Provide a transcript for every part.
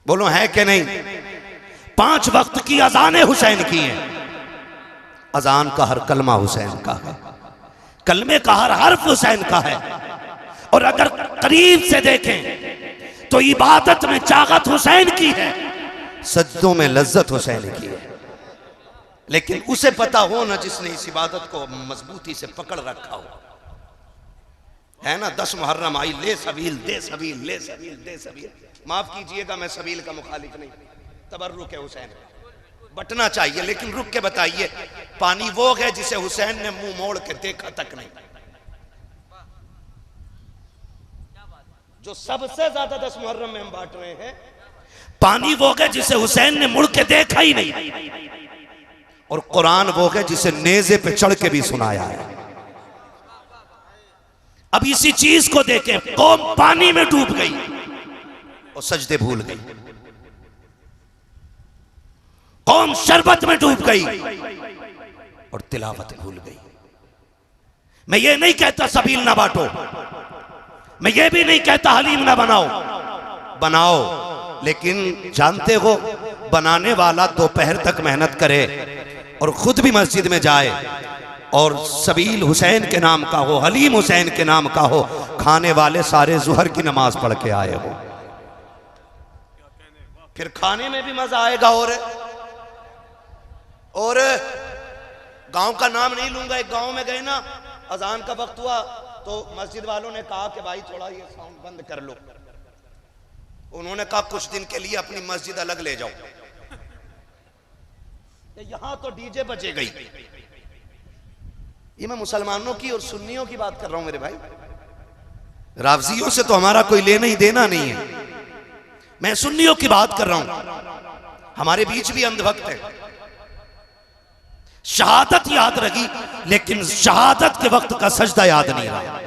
बोलो है कि नहीं? 5 वक्त की अजानें हुसैन की हैं। अजान का हर कलमा हुसैन का है, कलमे का हर हर्फ हुसैन का है। और अगर करीब से देखें तो इबादत में चागत हुसैन की है, सज्दों में लज्जत हुसैन की है। लेकिन उसे पता हो ना जिसने इस इबादत को मजबूती से पकड़ रखा हो, है ना। 10 मुहर्रम आई, ले सबील दे सबील, ले सबील दे सबील। माफ कीजिएगा, मैं सबील का मुखालिफ नहीं, तबर्रुक है हुसैन, बटना चाहिए। लेकिन रुक के बताइए, पानी वो है जिसे हुसैन ने मुंह मोड़ के देखा तक नहीं। जो सबसे ज्यादा 10 मुहर्रम में हम बांट रहे हैं, पानी वो है जिसे हुसैन ने मुड़ के देखा ही नहीं। और कुरान वो है जिसे नेज़े पे चढ़ के भी सुनाया है। अब इसी चीज को देखें, कौम पानी में डूब गई और सजदे भूल गई, कौम शरबत में डूब गई और तिलावत भूल गई। मैं ये नहीं कहता सबील ना बांटो, मैं ये भी नहीं कहता हलीम ना बनाओ, बनाओ। लेकिन जानते हो, बनाने वाला दोपहर तक मेहनत करे और खुद भी मस्जिद में जाए और सबील हुसैन के नाम का हो, हलीम हुसैन के नाम का हो, खाने वाले सारे जुहर की नमाज पढ़ के आए हो, फिर खाने में भी मजा आएगा। और गांव का नाम नहीं लूंगा, एक गांव में गए ना, अजान का वक्त हुआ तो मस्जिद वालों ने कहा कि भाई थोड़ा ये साउंड बंद कर लो। उन्होंने कहा कुछ दिन के लिए अपनी मस्जिद अलग ले जाओ, यहां तो डीजे बजे गई। ये मैं मुसलमानों की और सुन्नियों की बात कर रहा हूं मेरे भाई, रावजियों से तो हमारा कोई लेना ही देना नहीं है। मैं सुन्नियों की बात कर रहा हूं। हमारे बीच भी अंधभक्त है, शहादत याद रही लेकिन शहादत के वक्त का सजदा याद नहीं रहा।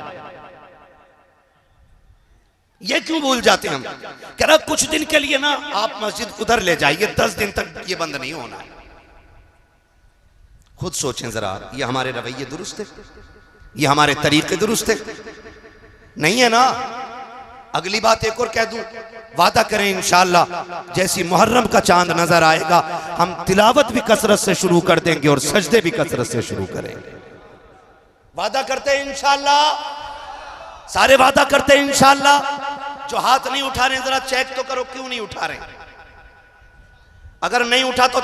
ये क्यों भूल जाते हम? कह रहा कुछ दिन के लिए ना आप मस्जिद उधर ले जाइए, 10 दिन तक ये बंद नहीं होना है। खुद सोचें जरा, ये हमारे रवैये दुरुस्त है? ये हमारे तरीके दुरुस्त है? नहीं है ना। अगली बात एक और कह दूं, वादा करें इंशाअल्लाह जैसी मुहर्रम का चांद नजर आएगा, हम तिलावत भी कसरत से शुरू कर देंगे और सजदे भी कसरत से शुरू करेंगे। वादा करते हैं इंशाअल्लाह, सारे वादा करते हैं इंशाअल्लाह। जो हाथ नहीं उठा रहे जरा चेक तो करो क्यों नहीं उठा रहे। अगर नहीं उठा तो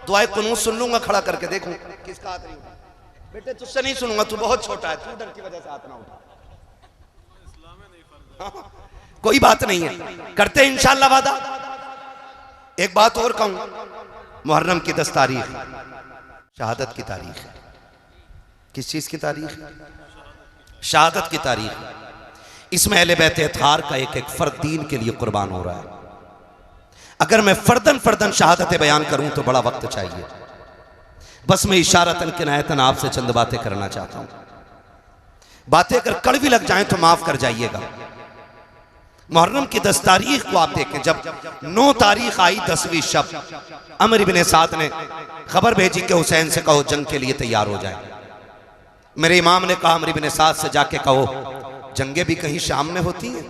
दुआए कुनूत सुन लूंगा, खड़ा करके देखूं किसका हाथ नहीं उठा। बेटे तुझसे नहीं सुनूंगा, तू बहुत छोटा है, तू डर की वजह से हाथ ना उठा। कोई बात नहीं है, करते हैं इंशाअल्लाह वादा। एक बात और कहूं, मुहर्रम की 10 तारीख शहादत की तारीख है। किस चीज की तारीख? शहादत की तारीख। इसमें अहले बैत अतहार का एक एक फर्द दीन के लिए कुर्बान हो रहा है। अगर मैं फर्दन फर्दन शहादतें बयान करूं तो बड़ा वक्त चाहिए। बस मैं इशारतन किनायतन आपसे चंद बातें करना चाहता हूं। बातें अगर कड़वी लग जाएं तो माफ कर जाइएगा। मुहर्रम की 10 तारीख को आप देखें, जब 9 तारीख आई 10वीं शब, अमर इब्ने साद ने खबर भेजी कि हुसैन से कहो जंग के लिए तैयार हो जाए। मेरे इमाम ने कहा अमर इब्ने साद से जाके कहो जंगे भी कहीं शाम में होती हैं,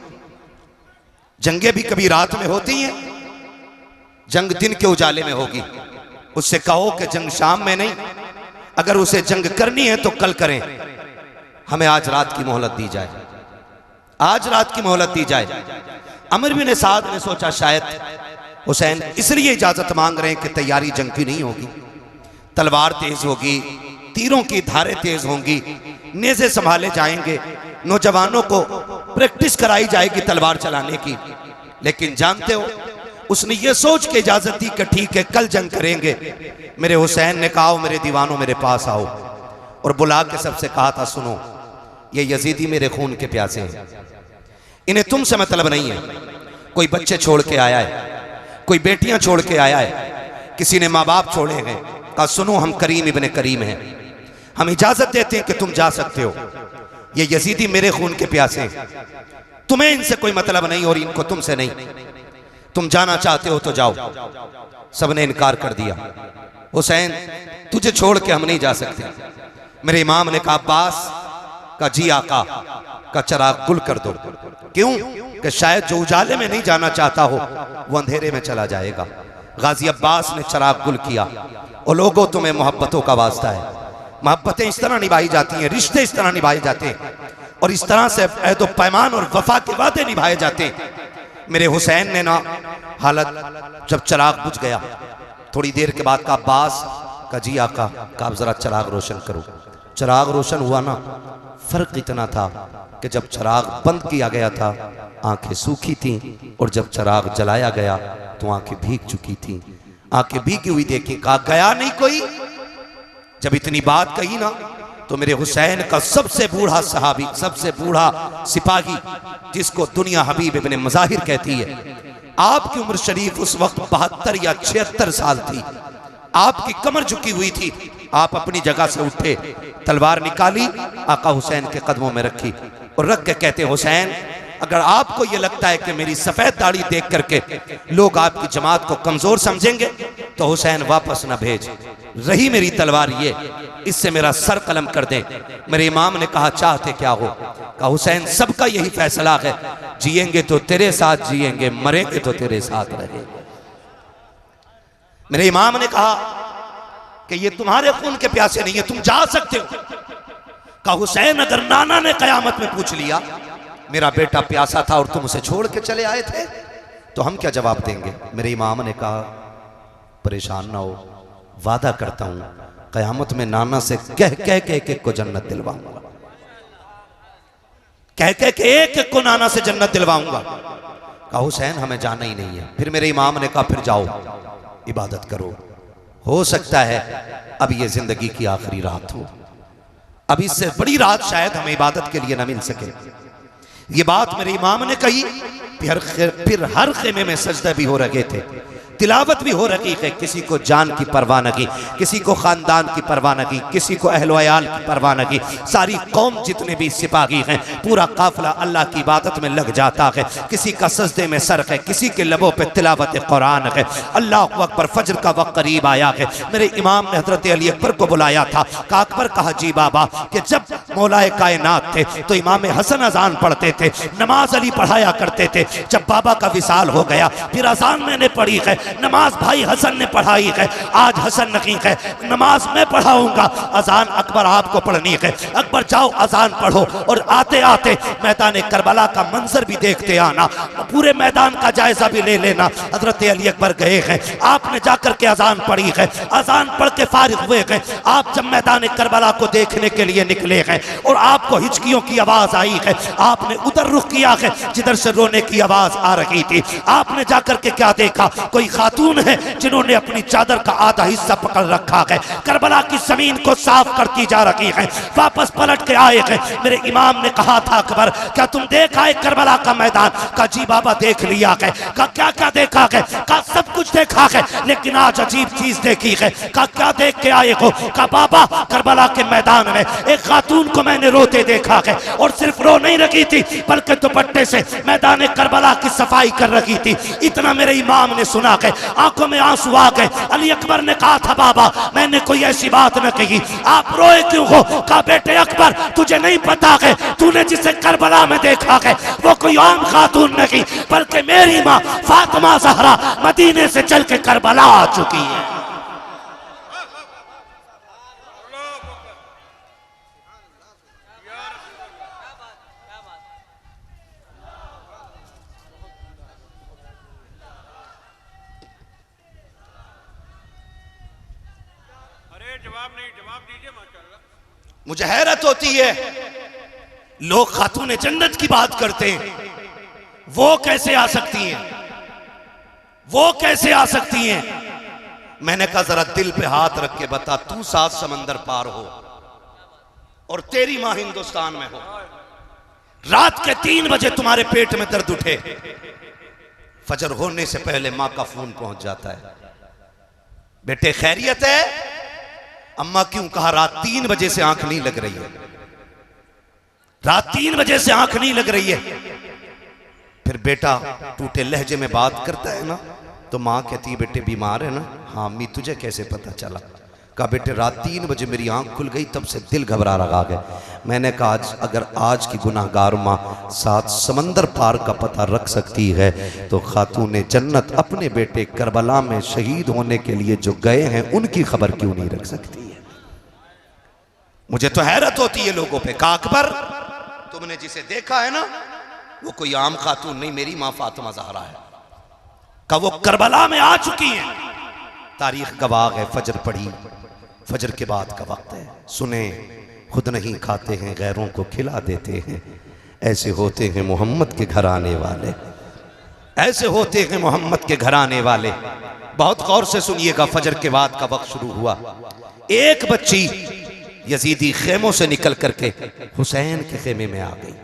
जंगे भी कभी रात में होती हैं, जंग दिन के उजाले में होगी। उससे कहो कि जंग शाम में नहीं, अगर उसे जंग करनी है तो कल करें, हमें आज रात की मोहलत दी जाए, आज रात की मोहलत दी जाए। अमर बिन साद ने सोचा शायद हुसैन इसलिए इजाजत मांग रहे हैं कि तैयारी जंग की नहीं होगी, तलवार तेज होगी, तीरों की धारें तेज होंगी, नेज़े संभाले जाएंगे, नौजवानों को प्रैक्टिस कराई जाएगी तलवार चलाने की। लेकिन जानते हो उसने ये सोच के इजाजत दी कि ठीक है कल जंग करेंगे। मेरे हुसैन ने कहा मेरे दीवानों मेरे पास आओ, और बुला के सबसे कहा था सुनो ये यजीदी मेरे खून के प्यासे हैं, इन्हें तुमसे मतलब नहीं है। कोई बच्चे छोड़ के आया है, कोई बेटियां छोड़ के आया है, किसी ने माँ बाप छोड़े हैं। कहा सुनो हम करीम इब्ने करीम हैं, हम इजाजत देते हैं कि तुम जा सकते हो, ये यजीदी मेरे खून के प्यासे हैं, तुम्हें इनसे कोई मतलब नहीं और इनको तुमसे नहीं, तुम जाना चाहते हो तो जाओ। सबने इनकार कर दिया, हुसैन तुझे छोड़ के हम नहीं जा सकते। मेरे इमाम ने कहा अब्बास का जी आका का चराग गुल कर दो। क्यों? कि शायद जो उजाले में नहीं जाना चाहता हो वो अंधेरे में चला जाएगा। गाजी अब्बास ने चिराग गुल किया, और लोगों तुम्हें मोहब्बतों का वास्ता है, मोहब्बतें इस तरह निभाई जाती हैं, रिश्ते इस तरह निभाए जाते हैं, और इस तरह से अहद व पैमान और वफा के वादे निभाए जाते हैं। मेरे हुसैन ने ना हालत जब चिराग बुझ गया, थोड़ी देर के बाद का अब्बास का जी आका का आप जरा चिराग रोशन करो। चिराग रोशन हुआ ना, फर्क इतना था कि जब चिराग बंद किया गया था आंखें सूखी थीं, और जब चिराग जलाया गया तो आंखें भीग चुकी थीं। आंखें भीगी हुई देखी, कहा गया नहीं कोई। जब इतनी बात कही ना तो मेरे हुसैन का सबसे बूढ़ा सहाबी, सबसे बूढ़ा सिपाही, जिसको दुनिया हबीब इब्ने मज़ाहिर कहती है, आपकी उम्र शरीफ उस वक्त 72 या 76 साल थी। आपकी कमर झुकी हुई थी। आप अपनी जगह से उठे, तलवार निकाली, आका हुसैन के कदमों में रखी, और रख के कहते, हुसैन अगर आपको यह लगता है कि मेरी सफेद दाढ़ी देख करके लोग आपकी जमात को कमजोर समझेंगे तो हुसैन वापस न भेज, रही मेरी तलवार ये, इससे मेरा सर कलम कर दे। मेरे इमाम ने कहा चाहते क्या हो? कहा हुसैन सबका यही फैसला है, जिएंगे तो तेरे साथ जिएंगे, मरेंगे तो तेरे साथ रहेंगे। मेरे इमाम ने कहा कि ये तुम्हारे खून के प्यासे नहीं है, तुम जा सकते हो। कहा हुसैन अगर नाना ने कयामत में पूछ लिया मेरा बेटा प्यासा था और तुम उसे छोड़ के चले आए थे, तो हम क्या जवाब देंगे? मेरे इमाम ने कहा परेशान ना हो, वादा करता हूं कयामत में नाना से कह कह के एक एक को जन्नत दिलवाऊंगा, कह कह के एक एक को नाना से जन्नत दिलवाऊंगा। कहा हुसैन हमें जाना ही नहीं है। फिर मेरे इमाम ने कहा फिर जाओ इबादत करो, हो सकता है अब ये जिंदगी की आखिरी रात हो, अब इससे बड़ी रात शायद हमें इबादत के लिए ना मिल सके। ये बात मेरे इमाम ने कही। फिर हर खेमे में सजदे भी हो रहे थे, तिलावत भी हो रही है। किसी को जान की परवाह न की, किसी को खानदान की परवाह न की, किसी को अहलो अयाल की परवाह न की। सारी कौम जितने भी सिपाही हैं, पूरा काफिला अल्लाह की इबादत में लग जाता है। किसी का सजदे में सर है, किसी के लबों पे तिलावत कुरान है। अल्लाह अकबर, फजर का वक्त करीब आया है। मेरे इमाम ने हजरत अली अकबर को बुलाया था। का अकबर कहा जी बाबा कि जब मौलाए कायनात थे तो इमाम हसन अजान पढ़ते थे, नमाज अली पढ़ाया करते थे। जब बाबा का विसाल हो गया फिर अजान मैंने पढ़ी है, नमाज भाई हसन ने पढ़ाई है। आज हसन नहीं है, नमाज मैं पढ़ाऊंगा, अजान अकबर आपको पढ़नी है। अकबर जाओ अजान पढ़ो, और आते आते मैदान करबला का मंजर भी देखते आना, पूरे मैदान का जायजा भी ले लेना। हजरत अली अकबर गए हैं, आपने जाकर के अजान पढ़ी है, अजान पढ़ के फारिग हुए हैं। आप जब मैदान करबला को देखने के लिए निकले हैं और आपको हिचकियों की आवाज आई है, आपने उधर रुख किया है जिधर से रोने की आवाज आ रही थी। आपने जाकर के क्या देखा? कोई खातून है जिन्होंने अपनी चादर का आधा हिस्सा पकड़ रखा है, करबला की जमीन को साफ करती जा रही है। वापस पलट के आए हैं। मेरे इमाम ने कहा था अकबर क्या तुम देखा है करबला का मैदान? का जी बाबा देख लिया है। का क्या क्या देखा है? का सब कुछ देखा है, लेकिन आज अजीब चीज देखी है। का क्या देख के आए हो? का बाबा करबला के मैदान में एक खातून को मैंने रोते देखा है, और सिर्फ रो नहीं रही थी बल्कि दुपट्टे से मैदान करबला की सफाई कर रही थी। इतना मेरे इमाम ने सुना है, आंखों में आंसू आ गए। अली अकबर ने कहा था बाबा मैंने कोई ऐसी बात न कही, आप रोए क्यों हो? कहा बेटे अकबर तुझे नहीं पता है, तूने जिसे करबला में देखा है वो कोई आम खातून नहीं बल्कि मेरी माँ फातिमा ज़हरा मदीने से चल के करबला आ चुकी है। मुझे हैरत होती है लोग खातून जन्नत की बात करते हैं, वो कैसे आ सकती हैं? वो कैसे आ सकती हैं? मैंने कहा जरा दिल पे हाथ रख के बता, तू 7 समंदर पार हो और तेरी मां हिंदुस्तान में हो, रात के 3 बजे तुम्हारे पेट में दर्द उठे, फजर होने से पहले मां का फोन पहुंच जाता है, बेटे खैरियत है? अम्मा क्यों? कहा रात 3 बजे से आंख नहीं लग रही है, रात 3 बजे से आंख नहीं लग रही है। फिर बेटा टूटे लहजे में बात करता है ना, तो माँ कहती है बेटे बीमार है ना? हाँ अम्मी तुझे कैसे पता चला? कहा बेटे रात 3 बजे मेरी आंख खुल गई, तब से दिल घबरा रहा है। मैंने कहा अगर आज की गुनाहगार माँ 7 समंदर पार का पता रख सकती है तो खातून जन्नत अपने बेटे करबला में शहीद होने के लिए जो गए हैं उनकी खबर क्यों नहीं रख सकती है। मुझे तो हैरत होती है लोगों पे। कहा अकबर तुमने जिसे देखा है ना वो कोई आम खातून नहीं, मेरी माँ फातिमा ज़हरा है। कहा वो करबला में आ चुकी हैं, तारीख गवाह है। फजर पढ़ी, फजर के बाद का वक्त है। सुने खुद नहीं खाते हैं गैरों को खिला देते हैं, ऐसे होते हैं मोहम्मद के घर आने वाले, ऐसे होते हैं मोहम्मद के घर आने वाले। बहुत गौर से सुनिएगा। फजर के बाद का वक्त शुरू हुआ। एक बच्ची यजीदी खेमों से निकल करके हुसैन के खेमे में आ गई।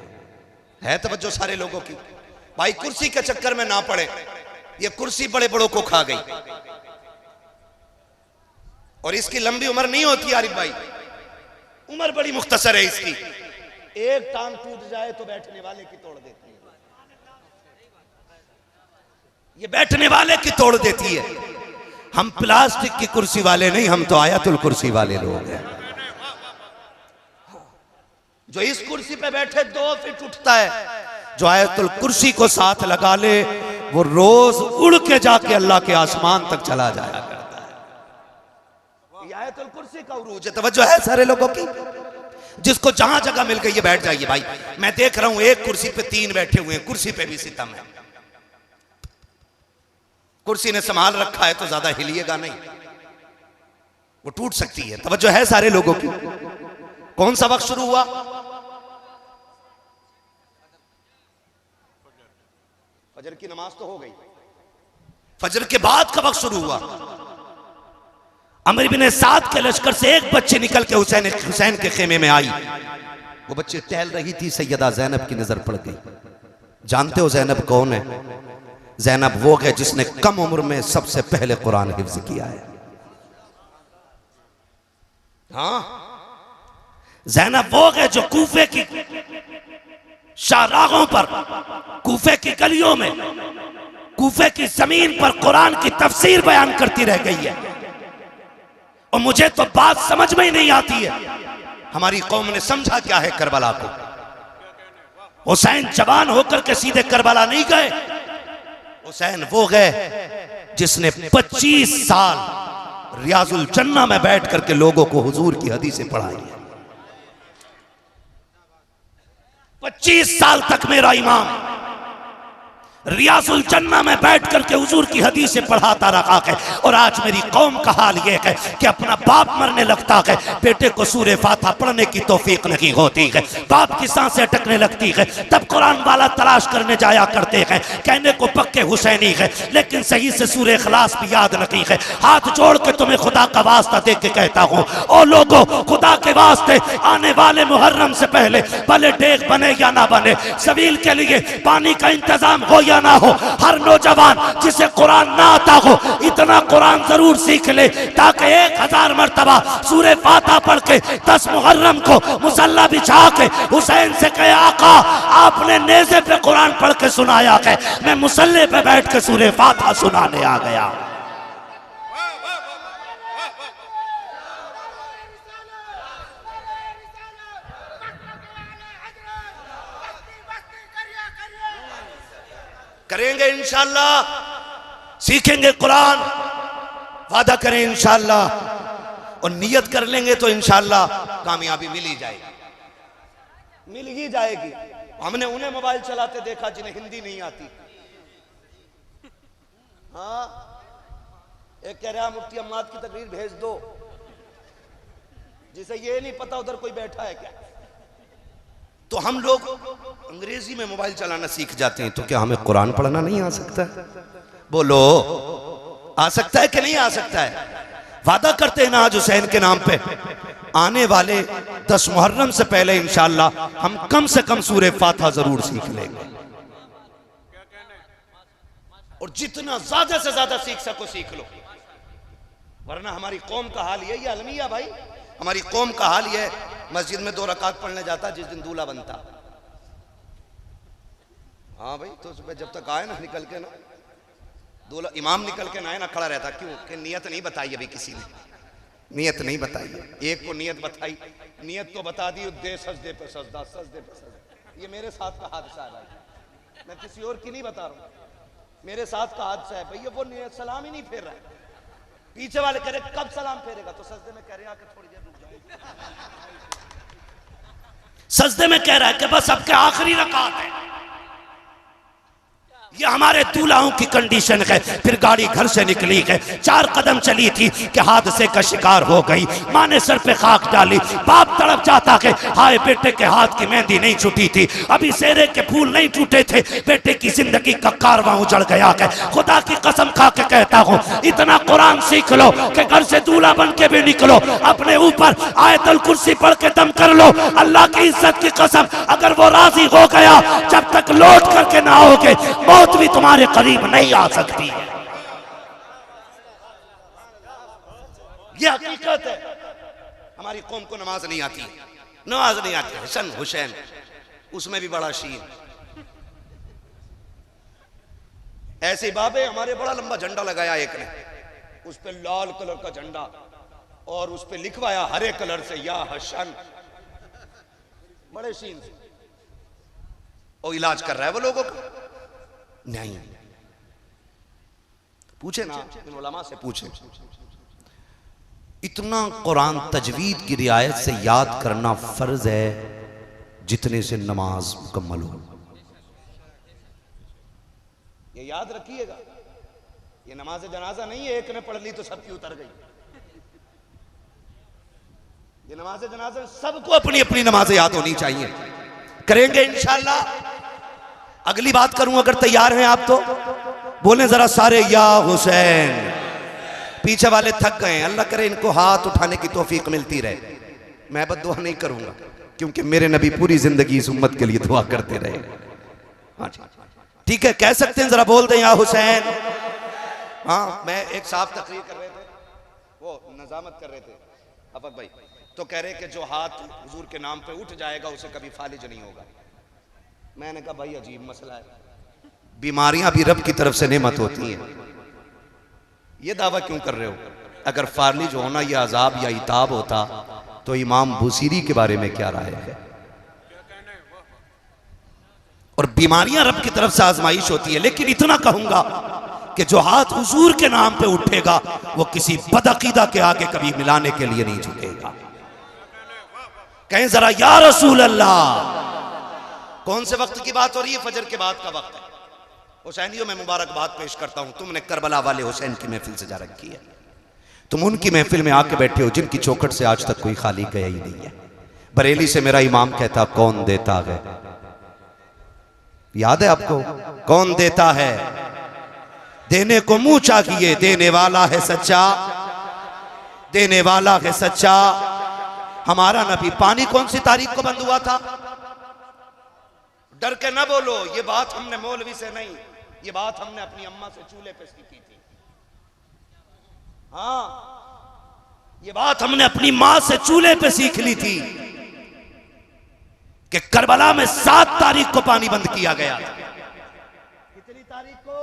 है तवज्जो सारे लोगों की। भाई कुर्सी के चक्कर में ना पड़े, ये कुर्सी बड़े बड़ों को खा गई और इसकी लंबी उम्र नहीं होती आरिफ भाई, उम्र बड़ी मुख्तसर है इसकी। एक टांग टूट जाए तो बैठने वाले की तोड़ देती है, ये बैठने वाले की तोड़ देती है। हम प्लास्टिक की कुर्सी वाले नहीं, हम तो आयतुल कुर्सी वाले लोग हैं। जो इस कुर्सी पे बैठे 2 फीट उठता है, जो आयतुल कुर्सी को साथ लगा ले वो रोज उड़ के जाके अल्लाह के आसमान तक चला जाया करता है। ये आयतुल कुर्सी का उरूज है। तवज्जो है सारे लोगों की। जिसको जहां जगह मिल गई ये बैठ जाइए भाई। मैं देख रहा हूं एक कुर्सी पे 3 बैठे हुए हैं, कुर्सी पे भी सितम है। कुर्सी ने संभाल रखा है तो ज्यादा हिलिएगा नहीं, वो टूट सकती है। तवज्जो है सारे लोगों की। कौन सा वक्त शुरू हुआ? फजर की नमाज तो हो गई, फजर के बाद का वक्त शुरू हुआ। अमर बिन साद के लश्कर से एक बच्ची निकल के हुसैन के खेमे में आई। वो बच्ची टहल रही थी, सैयदा जैनब की नजर पड़ गई। जानते हो जैनब कौन है? जैनब वो है जिसने कम उम्र में सबसे पहले कुरान हिफ्ज किया है। हाँ, जैनब वो है जो कूफे की शाहराहों पर, कूफे की गलियों में, कूफे की जमीन पर कुरान की तफसीर बयान करती रह गई है। और मुझे तो बात समझ में ही नहीं आती है, हमारी कौम ने समझा क्या है करबला को। हुसैन जवान होकर के सीधे करबला नहीं गए। हुसैन वो गए जिसने 25 साल रियाजुल जन्ना में बैठ करके लोगों को हुजूर की हदीसें पढ़ाई है। 25 साल तक मेरा इमाम रियाजुल जन्ना में बैठ करके हुजूर की हदीसें पढ़ाता रहा है। और आज मेरी कौम का हाल यह है कि अपना बाप मरने लगता है, बेटे को सूरे फातिहा पढ़ने की तौफीक नहीं होती है, बाप की सांसें अटकने लगती है, तब कुरान वाला तलाश करने जाया करते हैं। कहने को पक्के हुसैनी है लेकिन सही से सूरे इखलास भी याद नहीं है। हाथ जोड़ के तुम्हें खुदा का वास्ता दे के कहता हूँ, ओ लोगों, खुदा के वास्ते आने वाले मुहर्रम से पहले भले डेग बने या ना बने, सबील के लिए पानी का इंतजाम हो या ना हो, हर नौजवान जिसे कुरान ना आता हो इतना कुरान जरूर सीख ले ताकि 1000 मर्तबा सूरे फातिहा पढ़ के 10 मुहर्रम को मुसल्ला बिछा के हुसैन से कहे, आका आपने नेज़े पे कुरान पढ़ के सुनाया है, मैं मुसल्ले पे बैठ के सूरे फातिहा सुनाने आ गया। करेंगे इंशाअल्लाह, सीखेंगे कुरान, वादा करें इंशाअल्लाह, और नियत कर लेंगे तो इंशाअल्लाह कामयाबी मिल ही जाएगी, मिल ही जाएगी। हमने उन्हें मोबाइल चलाते देखा जिन्हें हिंदी नहीं आती। हाँ, एक कह रहा मुफ्ती अम्माद की तकरीर भेज दो, जिसे ये नहीं पता उधर कोई बैठा है क्या। तो हम लोग अंग्रेजी में मोबाइल चलाना सीख जाते हैं, तो क्या हमें कुरान पढ़ना नहीं आ सकता है? बोलो, आ सकता है कि नहीं आ सकता है? वादा करते हैं ना आज हुसैन के नाम पे, आने वाले 10 मुहर्रम से पहले इंशाअल्लाह हम कम से कम सूरे फातिहा जरूर सीख लेंगे, और जितना ज्यादा से ज्यादा सीख सको सीख लो। वरना हमारी कौम का हाल यही है अलमिया भाई, हमारी कौम का हाल यह है, मस्जिद में 2 रकात पढ़ने जाता जिस दिन दूल्हा बनता। हाँ भाई, तो सुबह जब तक आए ना निकल के ना, दूल्हा इमाम निकल के ना आए ना, खड़ा रहता। क्यों? कि नियत नहीं बताई अभी किसी ने, नियत नहीं बताई, एक को नियत बताई, नियत तो बता दी, दे सजदे पे सजदा, सजदे पे सजदा। ये मेरे साथ का हादसा है भाई, मैं किसी और की नहीं बता रहा हूं, मेरे साथ का हादसा है भैया। वो सलाम ही नहीं फेर रहा है, पीछे वाले कह रहे कब सलाम फेरेगा, तो सजदे में कह रहे आके थोड़ी देर रुक जाए, सजदे में कह रहा है कि बस अब के आखिरी रकात है। ये हमारे दूल्हाओं की कंडीशन है। फिर गाड़ी घर से निकली है, 4 कदम चली थी कि हादसे का शिकार हो गई। माँ ने सर पे खाक डाली, बाप तड़प जाता है, हाय बेटे के हाथ की मेहंदी नहीं छूटी थी, अभी सेहरे के फूल नहीं टूटे थे, बेटे की जिंदगी का कारवां उजड़ गया है। खुदा की कसम खा के कहता हूँ, इतना कुरान सीख लो कि घर से दूल्हा बन के भी निकलो, अपने ऊपर आयतुल कुर्सी पढ़ के दम कर लो। अल्लाह की इज्जत की कसम, अगर वो राजी हो गया, जब तक लौट करके ना आओगे मौत भी तुम्हारे करीब नहीं आ सकती है। यह हकीकत है। हमारी कौम को नमाज नहीं आती, नमाज नहीं आती। हसन हुसैन, उसमें भी बड़ा शीन। ऐसे बाबे हमारे बड़ा लंबा झंडा लगाया एक ने, उस पे लाल कलर का झंडा और उस पे लिखवाया हरे कलर से या हसन, बड़े शीन से। और इलाज कर रहा है वो लोगों का नहीं। पूछे ना, इन उलमा से पूछे। इतना कुरान तजवीद की रियायत से याद करना फर्ज है जितने से नमाज मुकम्मल हो। ये याद रखिएगा, ये नमाज जनाजा नहीं है, एक ने पढ़ ली तो सबकी उतर गई। ये नमाज जनाजा सबको अपनी अपनी नमाज याद होनी चाहिए। करेंगे इंशाअल्लाह। अगली बात करूं, अगर तैयार हैं आप तो बोलें जरा सारे या हुसैन। पीछे वाले थक गए, अल्लाह करे इनको हाथ उठाने की तौफीक मिलती रहे। मैं बद्दुआ नहीं करूंगा क्योंकि मेरे नबी पूरी जिंदगी इस उम्मत के लिए दुआ करते रहे। हाँ ठीक है, कह सकते हैं, जरा बोल दें या हुसैन। हाँ, मैं एक साफ तकरीर कर रहे थे, वो नजामत कर रहे थे अफक भाई, तो कह रहे कि जो हाथ हुजूर के नाम पे उठ जाएगा उसे कभी फालिज नहीं होगा। मैंने कहा भाई अजीब मसला है, बीमारियां भी रब की तरफ से नेमत होती हैं, ये दावा क्यों कर रहे हो? अगर फालिज होना यह अजाब या इताब होता तो इमाम बुसीरी के बारे में क्या राय है? और बीमारियां रब की तरफ से आजमाइश होती है। लेकिन इतना कहूंगा कि जो हाथ हुजूर के नाम पे उठेगा वो किसी बदअकीदा के आगे कभी मिलाने के लिए नहीं झुकेगा। कहें जरा या रसूल अल्लाह। कौन से वक्त की बात हो रही है? फजर के बाद का वक्त है। हुसैनियों में मुबारकबाद पेश करता हूं, तुमने करबला वाले हुसैन की महफिल सजा रखी है। तुम उनकी महफिल में आके बैठे हो जिनकी चौखट से आज तक कोई खाली गया ही नहीं है। बरेली से मेरा इमाम कहता कौन देता है, याद है आपको? कौन देता है, देने को मुंह चाहिए, देने वाला है सच्चा, देने वाला है सच्चा। हमारा नबी, पानी कौन सी तारीख को बंद हुआ था? डर के ना बोलो, ये बात हमने मौलवी से नहीं, ये बात हमने अपनी अम्मा से चूल्हे पे सीखी थी। हाँ, ये बात हमने अपनी मां से चूल्हे पे सीख ली थी कि करबला में 7 तारीख को पानी बंद किया गया था। कितनी तारीख को?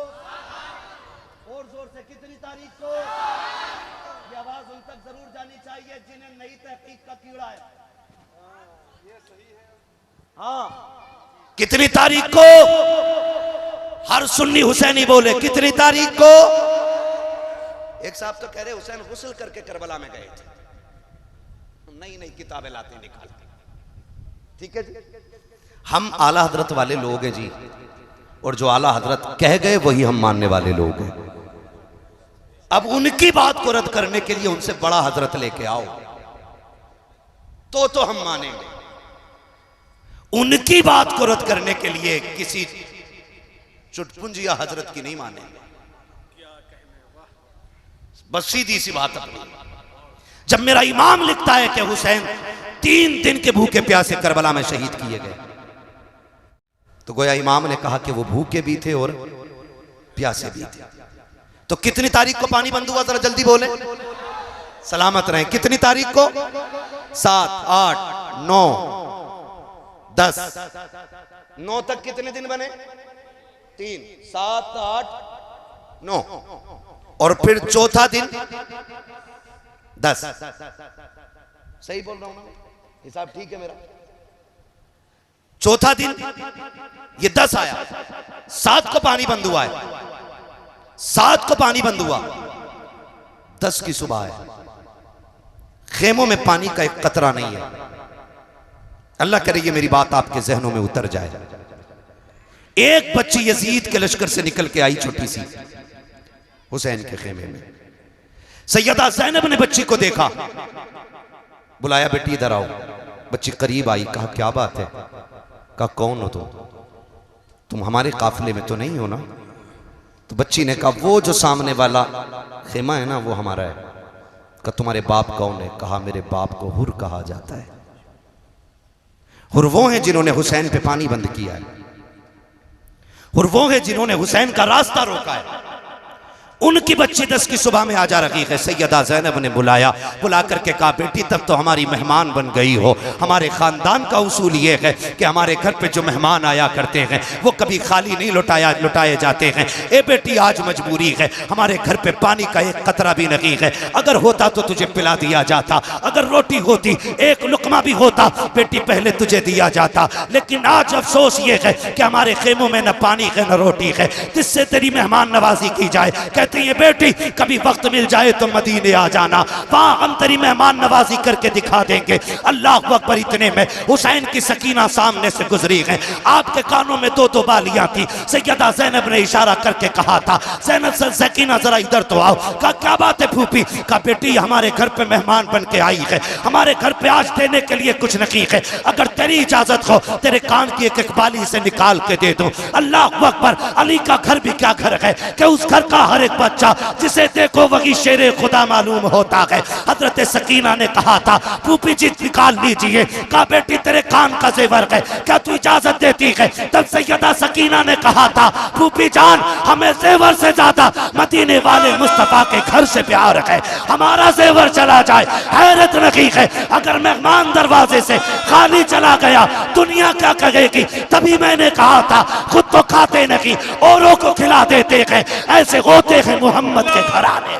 और जोर से, कितनी तारीख को? ये आवाज उन तक जरूर जानी चाहिए जिन्हें नई तहकीक का कीड़ा है। ये सही है। हाँ, कितनी तारीख को? हर सुन्नी हुसैनी बोले कितनी तारीख को? एक साहब तो कह रहे हुसैन गुस्ल करके करबला में गए थे। नई नई किताबें लाते निकालते। ठीक है जी, हम आला हजरत वाले लोग हैं जी, और जो आला हजरत कह गए वही हम मानने वाले लोग हैं। अब उनकी बात को रद्द करने के लिए उनसे बड़ा हजरत लेके आओ तो हम मानेंगे। उनकी बात को रद्द करने के लिए किसी चुटपुंजिया हजरत की नहीं मानेंगे। बस सीधी सी बात अपनी। जब मेरा इमाम लिखता है कि हुसैन 3 दिन के भूखे प्यासे करबला में शहीद किए गए, तो गोया इमाम ने कहा कि वो भूखे भी थे और प्यासे भी थे। तो कितनी तारीख को पानी बंद हुआ? जरा जल्दी बोले, सलामत रहें। कितनी तारीख को? 7, 8, 9, 10। 9 तक कितने दिन बने? 3, 7, 8, 9। और फिर चौथा दिन 10। सही बोल रहा हूं ना? हिसाब ठीक है मेरा? चौथा दिन ये 10 आया, 7 को पानी बंद हुआ है, 7 को पानी बंद हुआ, 10 की सुबह है, खेमों में पानी का एक कतरा नहीं है। अल्लाह करे ये मेरी बात आपके जहनों में उतर जाए। एक बच्ची यजीद के लश्कर से निकल के आई, छोटी सी, हुसैन के खेमे में। सैयदा ज़ैनब ने बच्ची को देखा, बुलाया, बेटी इधर आओ। बच्ची करीब आई, कहा क्या बात है? कहा कौन हो तुम हमारे काफिले में तो नहीं हो ना? तो बच्ची ने कहा वो जो सामने वाला खेमा है ना वो हमारा है। कहा तुम्हारे बाप कौन है? कहा मेरे बाप को हुर कहा जाता है। हुर वो हैं जिन्होंने हुसैन पे पानी बंद किया है, हुर वो हैं जिन्होंने हुसैन का रास्ता रोका है। उनकी बच्ची 10 की सुबह में आ जा रही है। सैयदा ज़ैनब ने बुलाया, बुला करके कहा बेटी तब तो हमारी मेहमान बन गई हो। हमारे ख़ानदान का उसूल ये है कि हमारे घर पे जो मेहमान आया करते हैं वो कभी खाली नहीं लुटाए जाते हैं। ए बेटी आज मजबूरी है, हमारे घर पे पानी का एक कतरा भी नहीं है। अगर होता तो तुझे पिला दिया जाता, अगर रोटी होती, एक लुकमा भी होता बेटी पहले तुझे दिया जाता। लेकिन आज अफसोस ये है कि हमारे खेमों में न पानी है न रोटी है जिससे तेरी मेहमान नवाजी की जाए। कहती है बेटी कभी वक्त मिल जाए तो मदीने आ जाना, वहां हम तेरी मेहमान नवाजी करके दिखा देंगे। अल्लाह अकबर। इतने में हुसैन की सकीना सामने से गुजरी है, आपके कानों में 2-2 बालियां थी। सैयदा ज़ैनब ने इशारा करके कहा था ज़ैनब से सकीना जरा इधर तो आओ। कहा क्या बात है फूफी? कहा बेटी हमारे घर पे मेहमान बन के आई है, हमारे घर पे आज देने के लिए कुछ नहीं है। अगर तेरी इजाजत हो तेरे कान की एक बाली से निकाल के दे दो। अल्लाह अकबर। अली का घर भी क्या घर है कि उस घर का हर एक बच्चा जिसे देखो वही शेरे खुदा मालूम होता है। हजरत सकीना ने कहा था फूफी जी निकाल लीजिए। कहा बेटी तेरे कान का जेवर है, क्या तू इजाजत देती है? तब सैयदा सकीना ने कहा था फूफी जान हमें जेवर से ज्यादा मदीने वाले मुस्तफा के घर से प्यार है, हमारा जेवर चला जाए हैरत नहीं है। अगर मेहमान दरवाजे से खाली चला गया दुनिया क्या कहेगी? तभी मैंने कहा था खुद तो खाते नहीं औरों को खिला देते हैं, ऐसे होते हैं मोहम्मद के घराने।